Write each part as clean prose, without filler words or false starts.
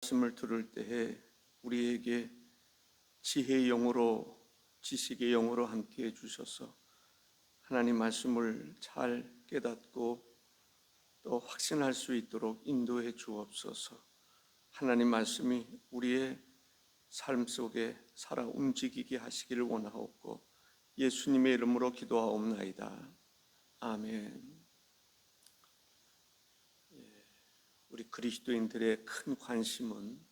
말씀을 들을 때에 우리에게 지혜의 영으로, 지식의 영으로 함께 해 주셔서 하나님 말씀을 잘 깨닫고 또 확신할 수 있도록 인도해 주옵소서. 하나님 말씀이 우리의 삶 속에 살아 움직이게 하시기를 원하옵고 예수님의 이름으로 기도하옵나이다. 아멘. 우리 그리스도인들의 큰 관심은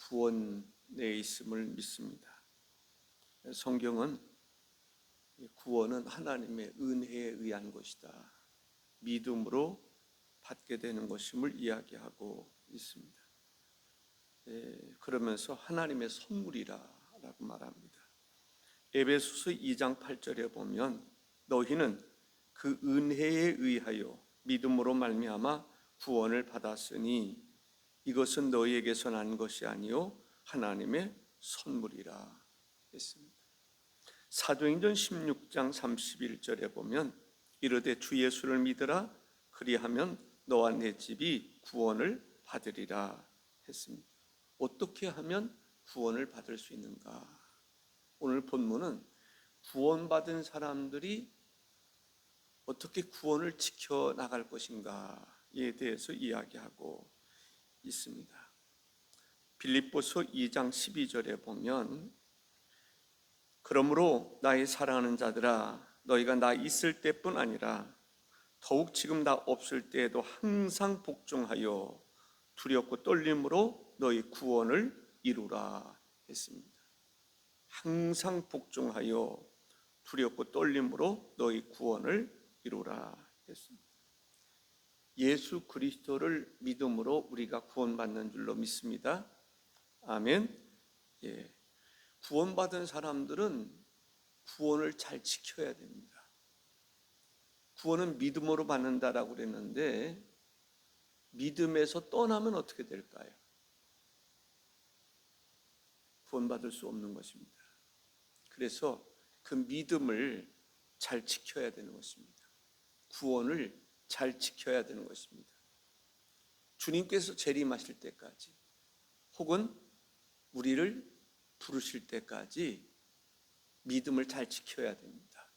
구원에 있음을 믿습니다. 성경은 구원은 하나님의 은혜에 의한 것이다, 믿음으로 받게 되는 것임을 이야기하고 있습니다. 그러면서 하나님의 선물이라고 말합니다. 에베소서 2장 8절에 보면 너희는 그 은혜에 의하여 믿음으로 말미암아 구원을 받았으니 이것은 너희에게서 난 것이 아니요 하나님의 선물이라 했습니다. 사도행전 16장 31절에 보면 이르되 주 예수를 믿으라 그리하면 너와 내 집이 구원을 받으리라 했습니다. 어떻게 하면 구원을 받을 수 있는가? 오늘 본문은 구원받은 사람들이 어떻게 구원을 지켜나갈 것인가에 대해서 이야기하고 있습니다. 빌립보서 2장 12절에 보면 그러므로 나의 사랑하는 자들아 너희가 나 있을 때뿐 아니라 더욱 지금 나 없을 때에도 항상 복종하여 두렵고 떨림으로 너희 구원을 이루라 했습니다. 항상 복종하여 두렵고 떨림으로 너희 구원을 이루라 했습니다. 예수 그리스도를 믿음으로 우리가 구원받는 줄로 믿습니다. 아멘. 구원받은 사람들은 구원을 잘 지켜야 됩니다. 구원은 믿음으로 받는다라고 그랬는데 믿음에서 떠나면 어떻게 될까요? 구원받을 수 없는 것입니다. 그래서 그 믿음을 잘 지켜야 되는 것입니다. 구원을 잘 지켜야 되는 것입니다. 주님께서 재림하실 때까지 혹은 우리를 부르실 때까지 믿음을 잘 지켜야 됩니다.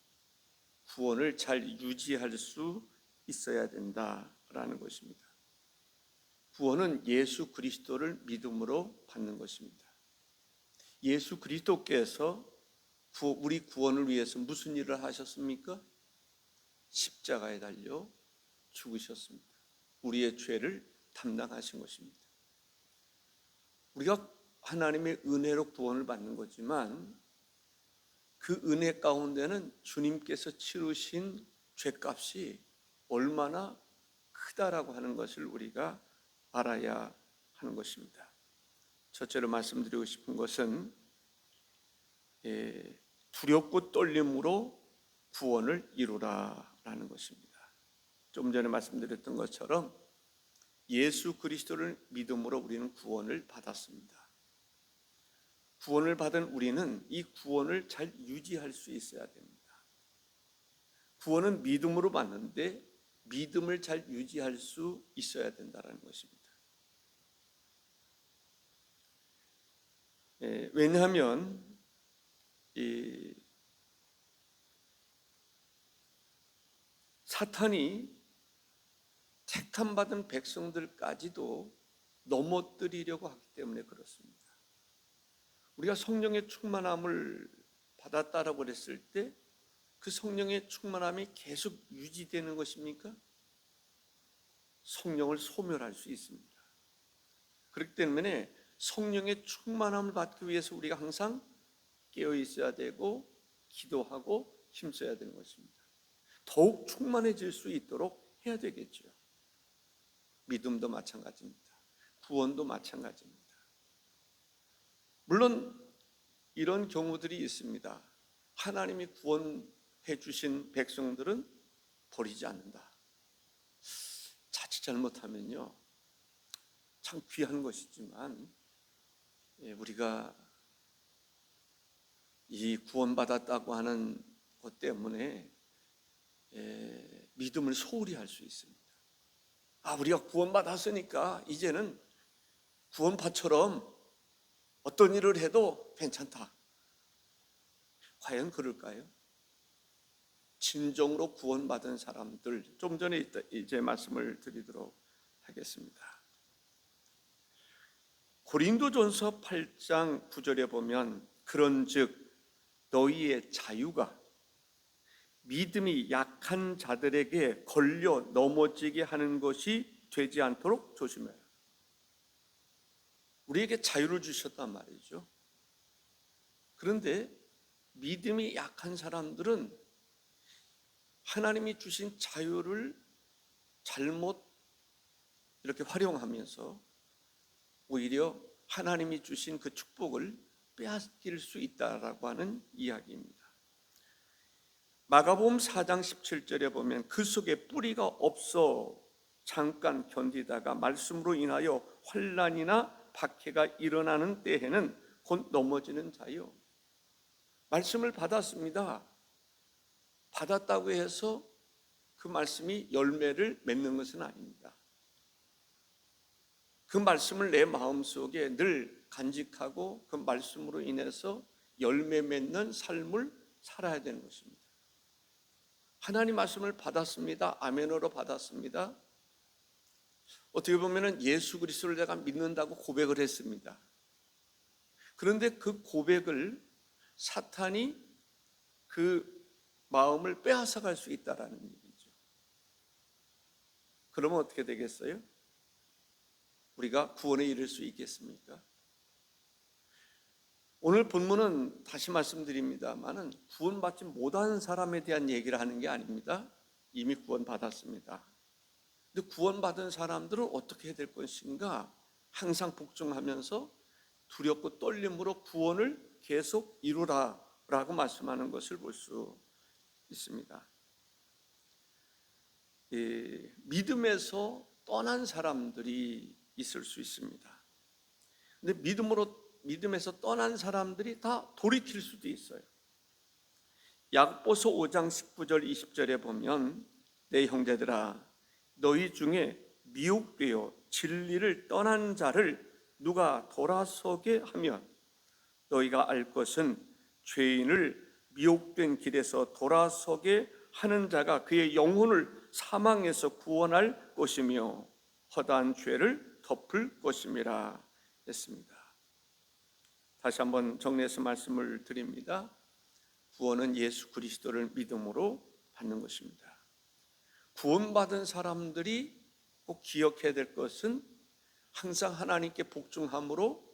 구원을 잘 유지할 수 있어야 된다라는 것입니다. 구원은 예수 그리스도를 믿음으로 받는 것입니다. 예수 그리스도께서 우리 구원을 위해서 무슨 일을 하셨습니까? 십자가에 달려 죽으셨습니다. 우리의 죄를 담당하신 것입니다. 우리가 하나님의 은혜로 구원을 받는 거지만 그 은혜 가운데는 주님께서 치르신 죄값이 얼마나 크다라고 하는 것을 우리가 알아야 하는 것입니다. 첫째로 말씀드리고 싶은 것은 두렵고 떨림으로 구원을 이루라라는 것입니다. 좀 전에 말씀드렸던 것처럼 예수 그리스도를 믿음으로 우리는 구원을 받았습니다. 구원을 받은 우리는 이 구원을 잘 유지할 수 있어야 됩니다. 구원은 믿음으로 받는데 믿음을 잘 유지할 수 있어야 된다는 것입니다. 왜냐하면 사탄이 택함받은 백성들까지도 넘어뜨리려고 하기 때문에 그렇습니다. 우리가 성령의 충만함을 받았다라고 그랬을 때 그 성령의 충만함이 계속 유지되는 것입니까? 성령을 소멸할 수 있습니다. 그렇기 때문에 성령의 충만함을 받기 위해서 우리가 항상 깨어 있어야 되고 기도하고 힘써야 되는 것입니다. 더욱 충만해질 수 있도록 해야 되겠죠. 믿음도 마찬가지입니다. 구원도 마찬가지입니다. 물론 이런 경우들이 있습니다. 하나님이 구원해 주신 백성들은 버리지 않는다. 자칫 잘못하면요, 참 귀한 것이지만 우리가 이 구원받았다고 하는 것 때문에 믿음을 소홀히 할 수 있습니다. 우리가 구원받았으니까 이제는 구원파처럼 어떤 일을 해도 괜찮다. 과연 그럴까요? 진정으로 구원받은 사람들, 좀 전에 이제 말씀을 드리도록 하겠습니다. 고린도전서 8장 9절에 보면 그런즉 너희의 자유가 믿음이 약한 자들에게 걸려 넘어지게 하는 것이 되지 않도록 조심해라. 우리에게 자유를 주셨단 말이죠. 그런데 믿음이 약한 사람들은 하나님이 주신 자유를 잘못 이렇게 활용하면서 오히려 하나님이 주신 그 축복을 빼앗길 수 있다라고 하는 이야기입니다. 마가복음 4장 17절에 보면 그 속에 뿌리가 없어 잠깐 견디다가 말씀으로 인하여 환난이나 박해가 일어나는 때에는 곧 넘어지는 자요. 말씀을 받았습니다. 받았다고 해서 그 말씀이 열매를 맺는 것은 아닙니다. 그 말씀을 내 마음속에 늘 간직하고 그 말씀으로 인해서 열매 맺는 삶을 살아야 되는 것입니다. 하나님 말씀을 받았습니다. 아멘으로 받았습니다. 어떻게 보면 예수 그리스도를 내가 믿는다고 고백을 했습니다. 그런데 그 고백을 사탄이 그 마음을 빼앗아 갈 수 있다라는 얘기죠. 그러면 어떻게 되겠어요? 우리가 구원에 이를 수 있겠습니까? 오늘 본문은 다시 말씀드립니다만은 구원받지 못한 사람에 대한 얘기를 하는 게 아닙니다. 이미 구원받았습니다. 근데 구원받은 사람들은 어떻게 해야 될 것인가? 항상 복종하면서 두렵고 떨림으로 구원을 계속 이루라라고 말씀하는 것을 볼 수 있습니다. 믿음에서 떠난 사람들이 있을 수 있습니다. 근데 믿음에서 떠난 사람들이 다 돌이킬 수도 있어요. 야고보서 5장 19절 20절에 보면 내 형제들아 너희 중에 미혹되어 진리를 떠난 자를 누가 돌아서게 하면 너희가 알 것은 죄인을 미혹된 길에서 돌아서게 하는 자가 그의 영혼을 사망에서 구원할 것이며 허다한 죄를 덮을 것임이라 했습니다. 다시 한번 정리해서 말씀을 드립니다. 구원은 예수 그리스도를 믿음으로 받는 것입니다. 구원받은 사람들이 꼭 기억해야 될 것은 항상 하나님께 복종함으로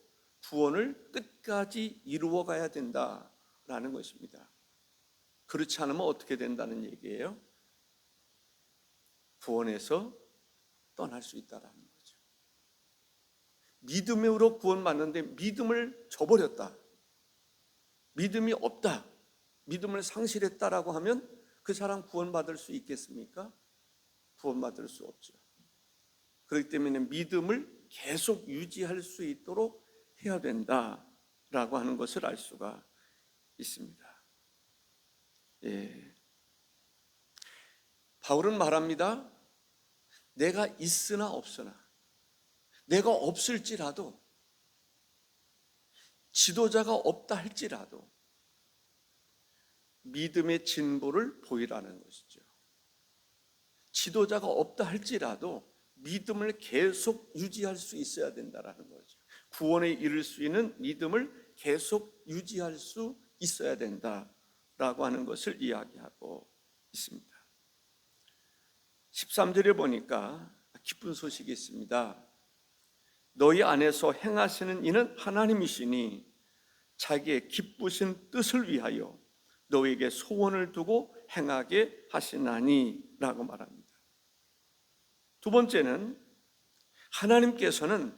구원을 끝까지 이루어 가야 된다라는 것입니다. 그렇지 않으면 어떻게 된다는 얘기예요? 구원에서 떠날 수 있다라는 거죠. 믿음으로 구원받는데 믿음을 저버렸다, 믿음이 없다, 믿음을 상실했다라고 하면 그 사람 구원받을 수 있겠습니까? 구원받을 수 없죠. 그렇기 때문에 믿음을 계속 유지할 수 있도록 해야 된다라고 하는 것을 알 수가 있습니다. 바울은 말합니다. 내가 있으나 없으나, 내가 없을지라도, 지도자가 없다 할지라도 믿음의 진보를 보이라는 것이죠. 지도자가 없다 할지라도 믿음을 계속 유지할 수 있어야 된다는 거죠. 구원에 이를 수 있는 믿음을 계속 유지할 수 있어야 된다라고 하는 것을 이야기하고 있습니다. 13절에 보니까 기쁜 소식이 있습니다. 너희 안에서 행하시는 이는 하나님이시니 자기의 기쁘신 뜻을 위하여 너희에게 소원을 두고 행하게 하시나니 라고 말합니다. 두 번째는 하나님께서는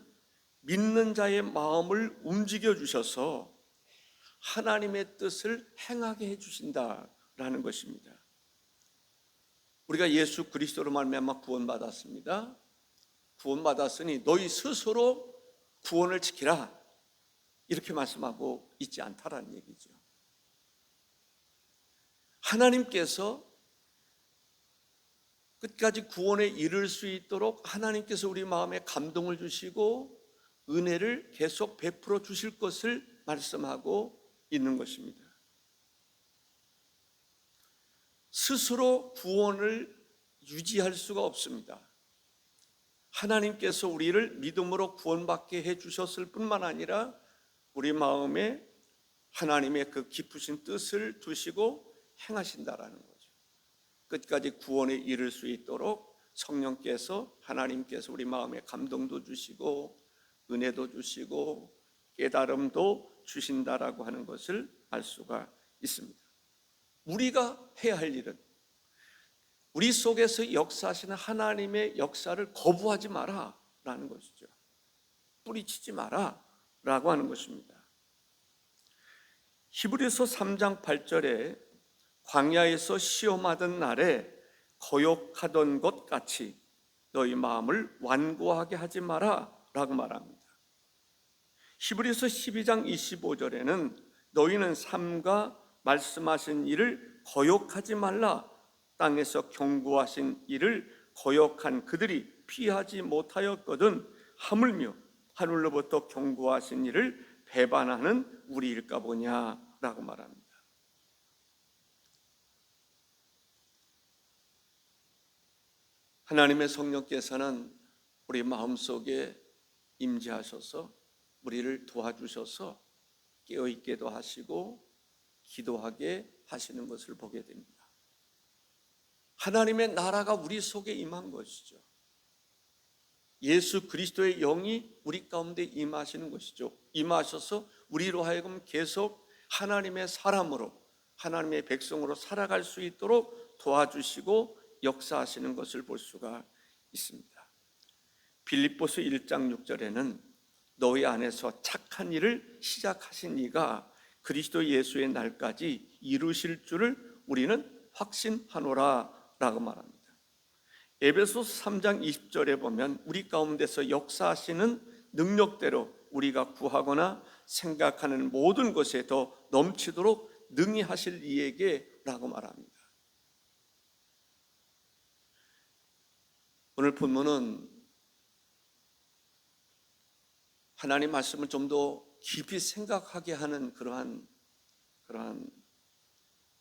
믿는 자의 마음을 움직여 주셔서 하나님의 뜻을 행하게 해주신다라는 것입니다. 우리가 예수 그리스도로 말미암아 구원받았습니다. 구원받았으니 너희 스스로 구원을 지키라, 이렇게 말씀하고 있지 않다라는 얘기죠. 하나님께서 끝까지 구원에 이를 수 있도록 하나님께서 우리 마음에 감동을 주시고 은혜를 계속 베풀어 주실 것을 말씀하고 있는 것입니다. 스스로 구원을 유지할 수가 없습니다. 하나님께서 우리를 믿음으로 구원받게 해주셨을 뿐만 아니라 우리 마음에 하나님의 그 깊으신 뜻을 두시고 행하신다라는 거죠. 끝까지 구원에 이를 수 있도록 성령께서, 하나님께서 우리 마음에 감동도 주시고 은혜도 주시고 깨달음도 주신다라고 하는 것을 알 수가 있습니다. 우리가 해야 할 일은 우리 속에서 역사하시는 하나님의 역사를 거부하지 마라 라는 것이죠. 뿌리치지 마라 라고 하는 것입니다. 히브리서 3장 8절에 광야에서 시험하던 날에 거욕하던 것 같이 너희 마음을 완고하게 하지 마라 라고 말합니다. 히브리서 12장 25절에는 너희는 삼가 말씀하신 일을 거욕하지 말라, 땅에서 경고하신 일을 거욕한 그들이 피하지 못하였거든 하물며 하늘로부터 경고하신 일을 배반하는 우리일까 보냐라고 말합니다. 하나님의 성령께서는 우리 마음속에 임재하셔서 우리를 도와주셔서 깨어있게도 하시고 기도하게 하시는 것을 보게 됩니다. 하나님의 나라가 우리 속에 임한 것이죠. 예수 그리스도의 영이 우리 가운데 임하시는 것이죠. 임하셔서 우리로 하여금 계속 하나님의 사람으로, 하나님의 백성으로 살아갈 수 있도록 도와주시고 역사하시는 것을 볼 수가 있습니다. 빌립보서 1장 6절에는 너희 안에서 착한 일을 시작하신 이가 그리스도 예수의 날까지 이루실 줄을 우리는 확신하노라 라고 말합니다. 에베소서 3장 20절에 보면 우리 가운데서 역사하시는 능력대로 우리가 구하거나 생각하는 모든 것에 더 넘치도록 능히 하실 이에게 라고 말합니다. 오늘 본문은 하나님 말씀을 좀 더 깊이 생각하게 하는 그러한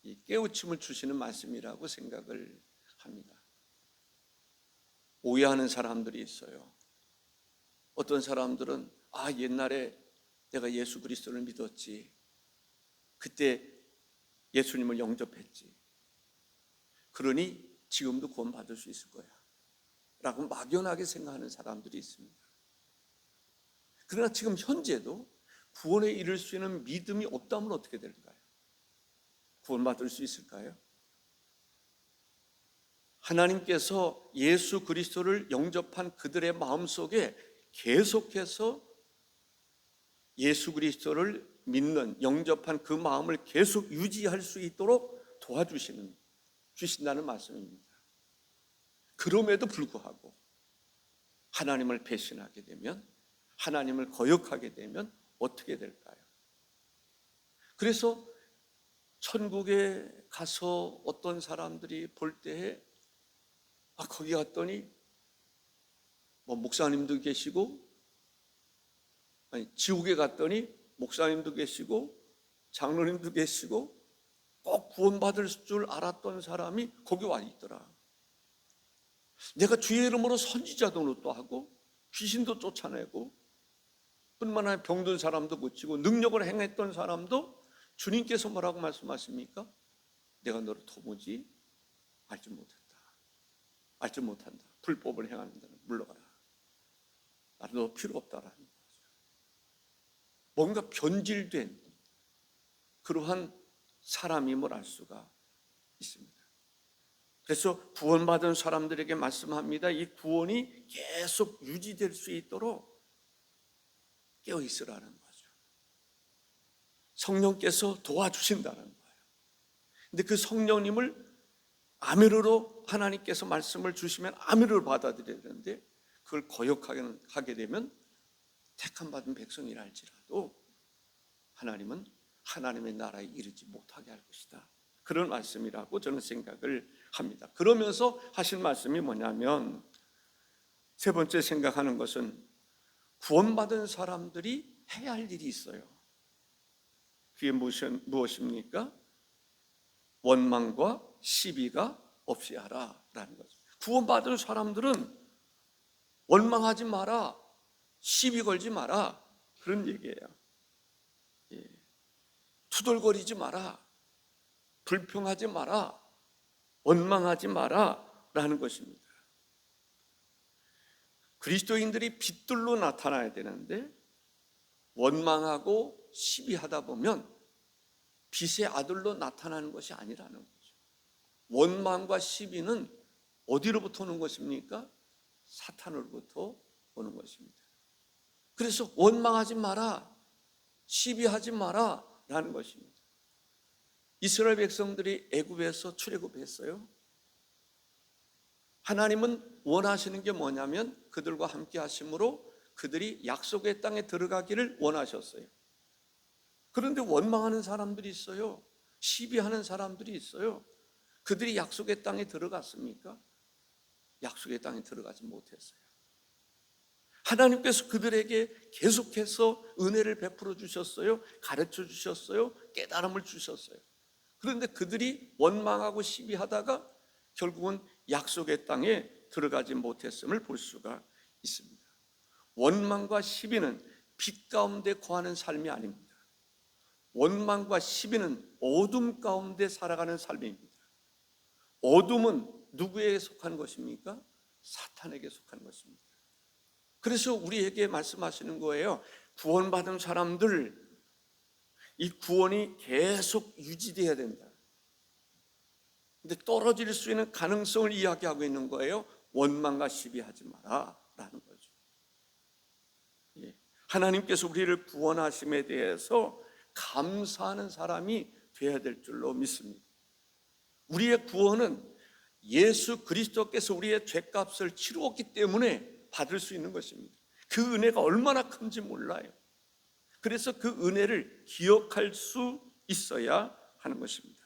이 깨우침을 주시는 말씀이라고 생각을 합니다. 오해하는 사람들이 있어요. 어떤 사람들은 옛날에 내가 예수 그리스도를 믿었지, 그때 예수님을 영접했지, 그러니 지금도 구원받을 수 있을 거야 라고 막연하게 생각하는 사람들이 있습니다. 그러나 지금 현재도 구원에 이를 수 있는 믿음이 없다면 어떻게 될까요? 구원받을 수 있을까요? 하나님께서 예수 그리스도를 영접한 그들의 마음속에 계속해서 예수 그리스도를 믿는, 영접한 그 마음을 계속 유지할 수 있도록 주신다는 말씀입니다. 그럼에도 불구하고 하나님을 배신하게 되면, 하나님을 거역하게 되면 어떻게 될까요? 그래서 천국에 가서 어떤 사람들이 볼 때에 거기 갔더니 목사님도 계시고, 지옥에 갔더니 목사님도 계시고 장로님도 계시고 꼭 구원받을 줄 알았던 사람이 거기 와 있더라. 내가 주의 이름으로 선지자도 노또하고 귀신도 쫓아내고 뿐만 아니라 병든 사람도 고치고 능력을 행했던 사람도 주님께서 뭐라고 말씀하십니까? 내가 너를 도무지 알지 못한다. 불법을 행하는 자는 물러가라. 나는 너 필요 없다라는 거죠. 뭔가 변질된 그러한 사람임을 알 수가 있습니다. 그래서 구원받은 사람들에게 말씀합니다. 이 구원이 계속 유지될 수 있도록 깨어있으라는 거죠. 성령께서 도와주신다는 거예요. 근데 그 성령님을 아멘으로 하나님께서 말씀을 주시면 아멘으로 받아들여야 되는데 그걸 거역하게 되면 택함받은 백성이라 할지라도 하나님은 하나님의 나라에 이르지 못하게 할 것이다. 그런 말씀이라고 저는 생각을 합니다. 그러면서 하신 말씀이 뭐냐면 세 번째 생각하는 것은 구원받은 사람들이 해야 할 일이 있어요. 그게 무엇입니까? 원망과 시비가 없이 하라라는 거죠. 구원받은 사람들은 원망하지 마라, 시비 걸지 마라, 그런 얘기예요. 투덜거리지 마라, 불평하지 마라, 원망하지 마라 라는 것입니다. 그리스도인들이 빛들로 나타나야 되는데 원망하고 시비하다 보면 빛의 아들로 나타나는 것이 아니라는 거죠. 원망과 시비는 어디로부터 오는 것입니까? 사탄으로부터 오는 것입니다. 그래서 원망하지 마라, 시비하지 마라 라는 것입니다. 이스라엘 백성들이 애굽에서 출애굽했어요. 하나님은 원하시는 게 뭐냐면 그들과 함께 하심으로 그들이 약속의 땅에 들어가기를 원하셨어요. 그런데 원망하는 사람들이 있어요. 시비하는 사람들이 있어요. 그들이 약속의 땅에 들어갔습니까? 약속의 땅에 들어가지 못했어요. 하나님께서 그들에게 계속해서 은혜를 베풀어 주셨어요. 가르쳐 주셨어요. 깨달음을 주셨어요. 그런데 그들이 원망하고 시비하다가 결국은 약속의 땅에 들어가지 못했음을 볼 수가 있습니다. 원망과 시비는 빛 가운데 거하는 삶이 아닙니다. 원망과 시비는 어둠 가운데 살아가는 삶입니다. 어둠은 누구에게 속한 것입니까? 사탄에게 속한 것입니다. 그래서 우리에게 말씀하시는 거예요. 구원받은 사람들, 이 구원이 계속 유지되어야 된다. 근데 떨어질 수 있는 가능성을 이야기하고 있는 거예요. 원망과 시비하지 마라 라는 거죠. 하나님께서 우리를 구원하심에 대해서 감사하는 사람이 되어야 될 줄로 믿습니다. 우리의 구원은 예수 그리스도께서 우리의 죄값을 치루었기 때문에 받을 수 있는 것입니다. 그 은혜가 얼마나 큰지 몰라요. 그래서 그 은혜를 기억할 수 있어야 하는 것입니다.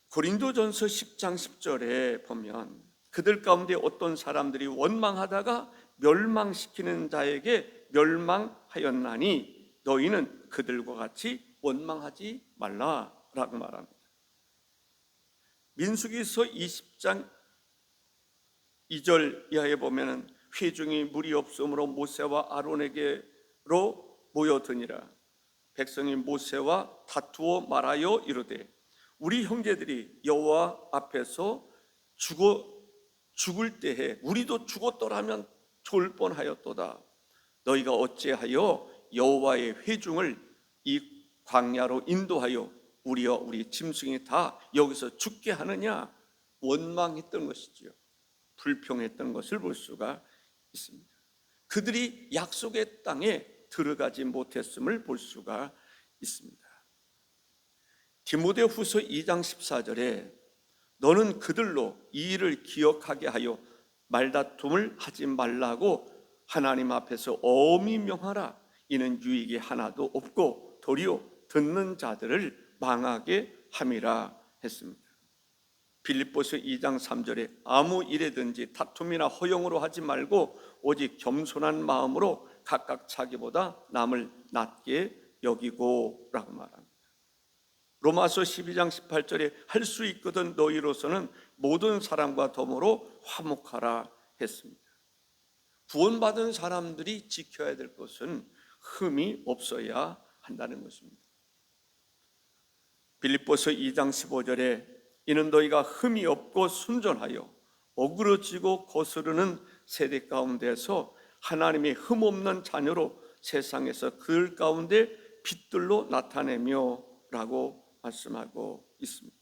고린도전서 10장 10절에 보면 그들 가운데 어떤 사람들이 원망하다가 멸망시키는 자에게 멸망하였나니 너희는 그들과 같이 원망하지 말라라고 말합니다. 민수기서 20장 2절 이하에 보면은 회중이 물이 없으므로 모세와 아론에게로 모여드니라. 백성이 모세와 다투어 말하여 이르되 우리 형제들이 여호와 앞에서 죽을 때에 우리도 죽었더라면 좋을 뻔하였도다. 너희가 어찌하여 여호와의 회중을 이 광야로 인도하여 우리와 우리 짐승이 다 여기서 죽게 하느냐? 원망했던 것이지요. 불평했던 것을 볼 수가 있습니다. 그들이 약속의 땅에 들어가지 못했음을 볼 수가 있습니다. 디모데후서 2장 14절에 너는 그들로 이 일을 기억하게 하여 말다툼을 하지 말라고 하나님 앞에서 엄히 명하라. 이는 유익이 하나도 없고 도리어 듣는 자들을 망하게 함이라 했습니다. 빌립보서 2장 3절에 아무 일에든지 다툼이나 허용으로 하지 말고 오직 겸손한 마음으로 각각 자기보다 남을 낮게 여기고 라고 말합니다. 로마서 12장 18절에 할 수 있거든 너희로서는 모든 사람과 더불어 화목하라 했습니다. 구원받은 사람들이 지켜야 될 것은 흠이 없어야 한다는 것입니다. 빌립보서 2장 15절에 이는 너희가 흠이 없고 순전하여 어그러지고 거스르는 세대 가운데서 하나님의 흠 없는 자녀로 세상에서 그들 가운데 빛들로 나타내며 라고 말씀하고 있습니다.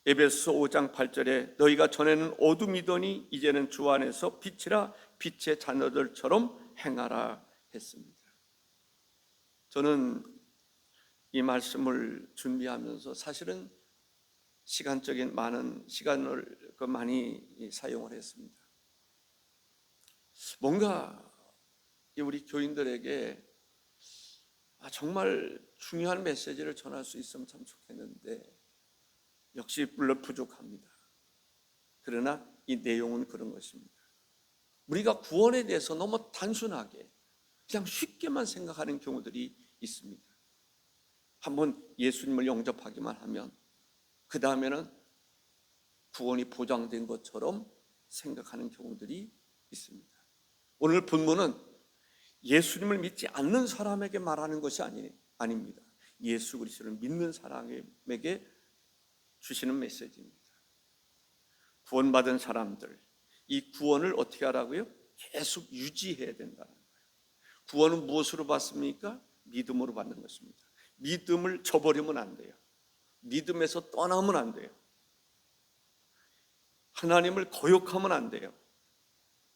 에베소서 5장 8절에 너희가 전에는 어둠이더니 이제는 주 안에서 빛이라 빛의 자녀들처럼 행하라 했습니다. 저는 이 말씀을 준비하면서 사실은 시간적인 많은 시간을 많이 사용을 했습니다. 뭔가 우리 교인들에게 정말 중요한 메시지를 전할 수 있으면 참 좋겠는데 역시 물론 부족합니다. 그러나 이 내용은 그런 것입니다. 우리가 구원에 대해서 너무 단순하게 그냥 쉽게만 생각하는 경우들이 있습니다. 한번 예수님을 영접하기만 하면 그 다음에는 구원이 보장된 것처럼 생각하는 경우들이 있습니다. 오늘 본문은 예수님을 믿지 않는 사람에게 말하는 것이 아닙니다. 예수 그리스도를 믿는 사람에게 주시는 메시지입니다. 구원받은 사람들, 이 구원을 어떻게 하라고요? 계속 유지해야 된다는 거예요. 구원은 무엇으로 받습니까? 믿음으로 받는 것입니다. 믿음을 저버리면 안 돼요. 믿음에서 떠나면 안 돼요. 하나님을 거역하면 안 돼요.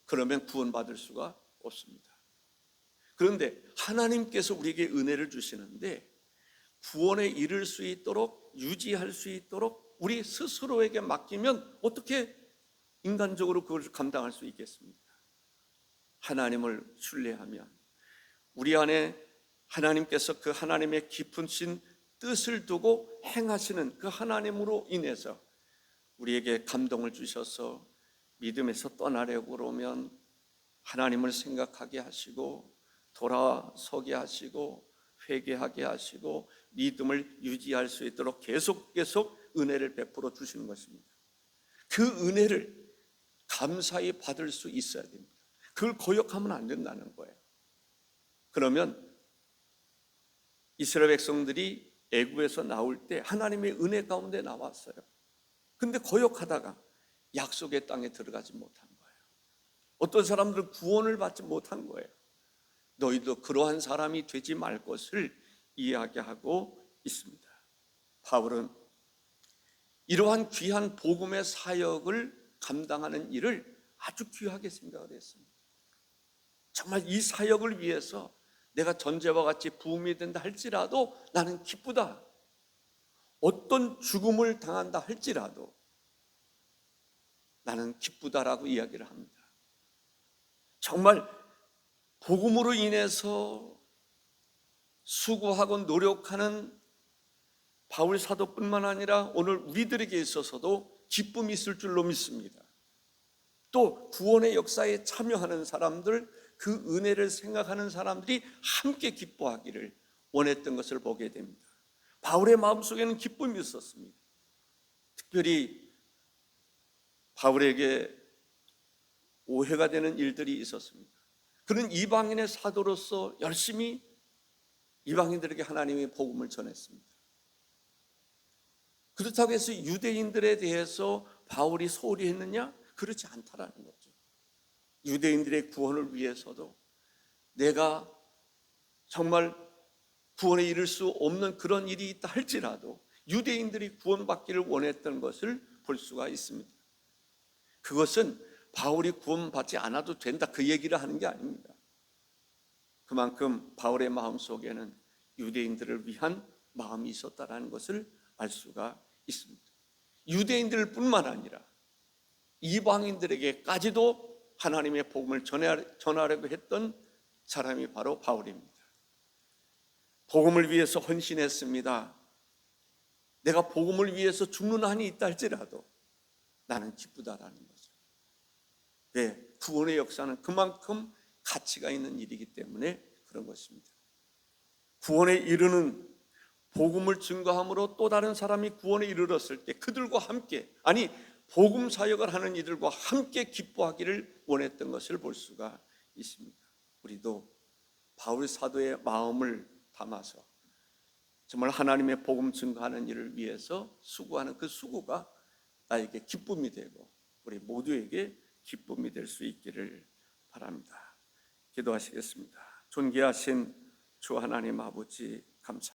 그러면 구원받을 수가 없습니다. 그런데 하나님께서 우리에게 은혜를 주시는데 구원에 이를 수 있도록 유지할 수 있도록 우리 스스로에게 맡기면 어떻게 인간적으로 그걸 감당할 수 있겠습니까? 하나님을 신뢰하면 우리 안에 하나님께서 그 하나님의 깊으신 뜻을 두고 행하시는 그 하나님으로 인해서 우리에게 감동을 주셔서 믿음에서 떠나려고 그러면 하나님을 생각하게 하시고 돌아서게 하시고 회개하게 하시고 믿음을 유지할 수 있도록 계속 은혜를 베풀어 주시는 것입니다. 그 은혜를 감사히 받을 수 있어야 됩니다. 그걸 거역하면 안 된다는 거예요. 그러면 이스라엘 백성들이 애굽에서 나올 때 하나님의 은혜 가운데 나왔어요. 근데 거역하다가 약속의 땅에 들어가지 못한 거예요. 어떤 사람들은 구원을 받지 못한 거예요. 너희도 그러한 사람이 되지 말 것을 이야기하고 있습니다. 바울은 이러한 귀한 복음의 사역을 감당하는 일을 아주 귀하게 생각을 했습니다. 정말 이 사역을 위해서 내가 전제와 같이 부흥이 된다 할지라도 나는 기쁘다. 어떤 죽음을 당한다 할지라도 나는 기쁘다라고 이야기를 합니다. 정말 복음으로 인해서 수고하고 노력하는 바울 사도뿐만 아니라 오늘 우리들에게 있어서도 기쁨이 있을 줄로 믿습니다. 또 구원의 역사에 참여하는 사람들, 그 은혜를 생각하는 사람들이 함께 기뻐하기를 원했던 것을 보게 됩니다. 바울의 마음속에는 기쁨이 있었습니다. 특별히 바울에게 오해가 되는 일들이 있었습니다. 그는 이방인의 사도로서 열심히 이방인들에게 하나님의 복음을 전했습니다. 그렇다고 해서 유대인들에 대해서 바울이 소홀히 했느냐? 그렇지 않다라는 거죠. 유대인들의 구원을 위해서도 내가 정말 구원에 이를 수 없는 그런 일이 있다 할지라도 유대인들이 구원받기를 원했던 것을 볼 수가 있습니다. 그것은 바울이 구원받지 않아도 된다 그 얘기를 하는 게 아닙니다. 그만큼 바울의 마음속에는 유대인들을 위한 마음이 있었다는 것을 알 수가 있습니다. 유대인들뿐만 아니라 이방인들에게까지도 하나님의 복음을 전하려고 했던 사람이 바로 바울입니다. 복음을 위해서 헌신했습니다. 내가 복음을 위해서 죽는 한이 있다 할지라도 나는 기쁘다라는 거죠. 왜? 구원의 역사는 그만큼 가치가 있는 일이기 때문에 그런 것입니다. 구원에 이르는 복음을 증거함으로 또 다른 사람이 구원에 이르렀을 때 그들과 함께, 아니 복음 사역을 하는 이들과 함께 기뻐하기를 원했던 것을 볼 수가 있습니다. 우리도 바울 사도의 마음을 담아서 정말 하나님의 복음 증거하는 일을 위해서 수고하는 그 수고가 나에게 기쁨이 되고 우리 모두에게 기쁨이 될 수 있기를 바랍니다. 기도하시겠습니다. 존귀하신 주 하나님 아버지 감사합니다.